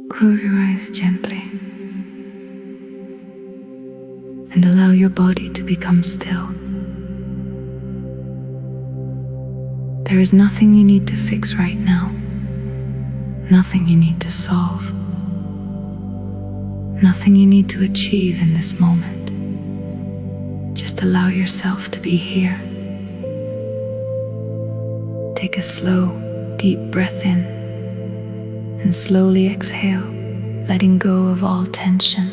Close your eyes gently and allow your body to become still. There is nothing you need to fix right now, nothing you need to solve, nothing you need to achieve in this moment. Just allow yourself to be here. Take a slow, deep breath in and slowly exhale, letting go of all tension.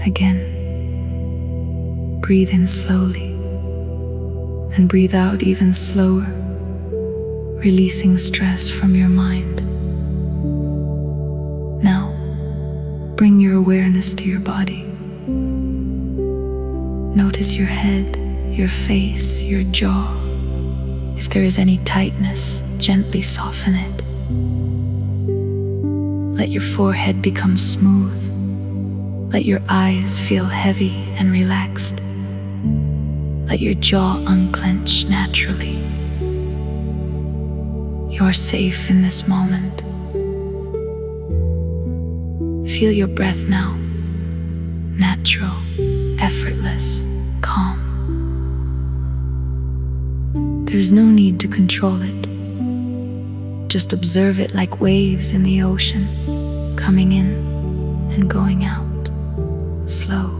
Again, breathe in slowly and breathe out even slower, releasing stress from your mind. Now, bring your awareness to your body. Notice your head, your face, your jaw. If there is any tightness, gently soften it. Let your forehead become smooth. Let your eyes feel heavy and relaxed. Let your jaw unclench naturally. You are safe in this moment. Feel your breath now. Natural, effortless, calm. There is no need to control it. Just observe it like waves in the ocean, coming in and going out. Slow,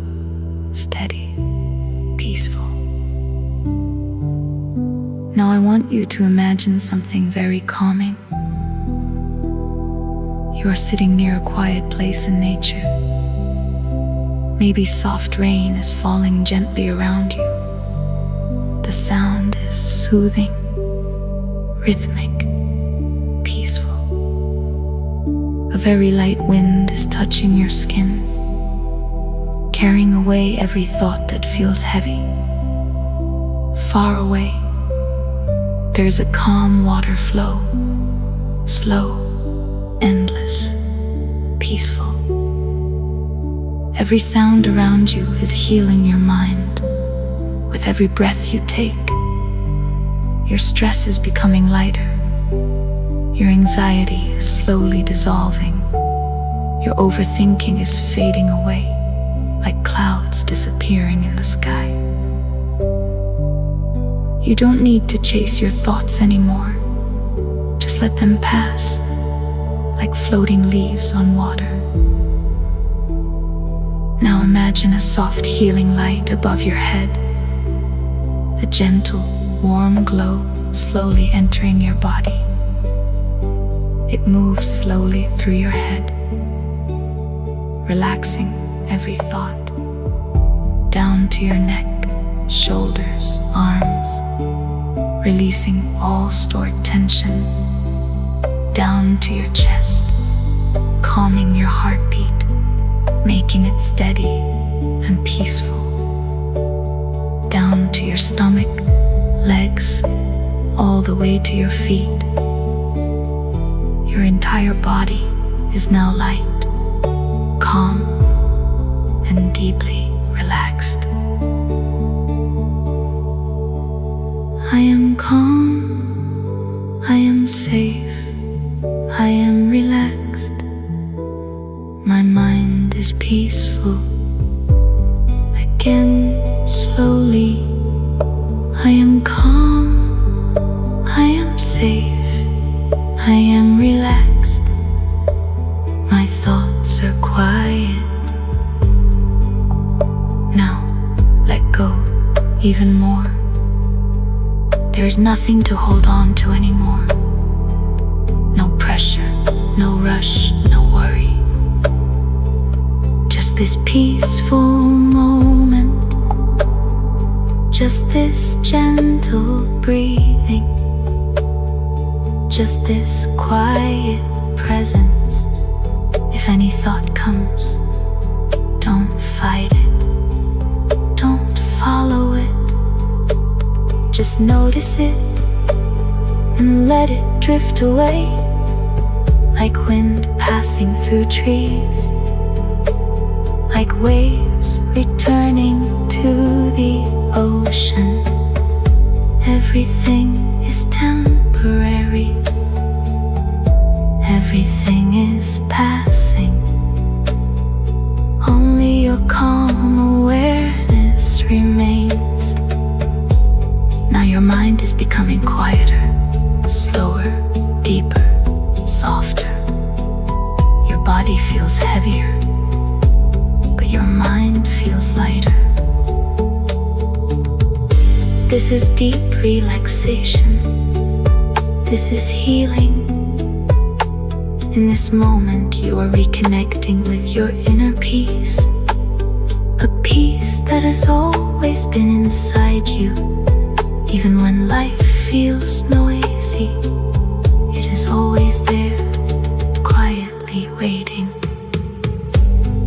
steady, peaceful. Now I want you to imagine something very calming. You are sitting near a quiet place in nature. Maybe soft rain is falling gently around you. The sound is soothing, rhythmic, peaceful. A very light wind is touching your skin, carrying away every thought that feels heavy. Far away, there is a calm water flow, slow, endless, peaceful. Every sound around you is healing your mind. With every breath you take, your stress is becoming lighter. Your anxiety is slowly dissolving. Your overthinking is fading away, like clouds disappearing in the sky. You don't need to chase your thoughts anymore. Just let them pass, like floating leaves on water. Now imagine a soft healing light above your head. A gentle, warm glow slowly entering your body. It moves slowly through your head, relaxing every thought, down to your neck, shoulders, arms, releasing all stored tension, down to your chest, calming your heartbeat, making it steady and peaceful, down to your stomach, legs, all the way to your feet. Your entire body is now light, calm, and deeply relaxed. I am calm, I am safe, I am relaxed. My mind is peaceful. Again, slowly, I am calm, I am safe, I am relaxed. My thoughts are quiet. Now, let go even more. There is nothing to hold on to anymore. No pressure, no rush, no worry. Just this peaceful moment. Just this gentle breathing. Just this quiet presence. If any thought comes, don't fight it. Don't follow it. Just notice it and let it drift away, like wind passing through trees, like waves returning to the ocean. Everything is temporary. Everything becoming quieter, slower, deeper, softer. Your body feels heavier, but your mind feels lighter. This is deep relaxation. This is healing. In this moment, you are reconnecting with your inner peace, a peace that has always been inside you. Even when life feels noisy, it is always there, quietly waiting.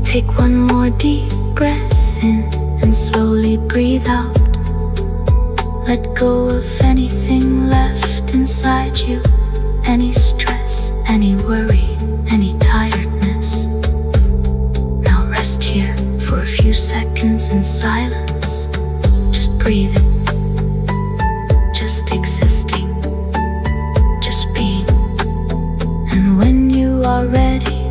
Take one more deep breath in and slowly breathe out. Let go of anything left inside you, any stress, any worry, any tiredness. Now rest here for a few seconds in silence, just breathing, just existing, just being. And when you are ready,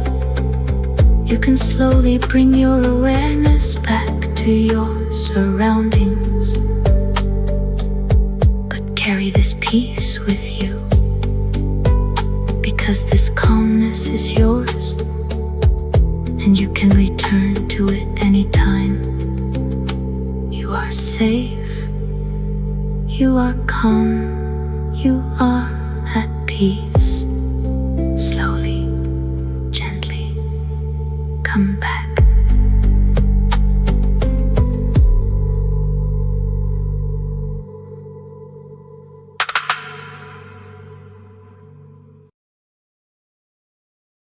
you can slowly bring your awareness back to your surroundings. But carry this peace with you, because this calmness is yours, and you can return to it anytime. You are safe, you are calm, you are at peace. Slowly, gently, come back.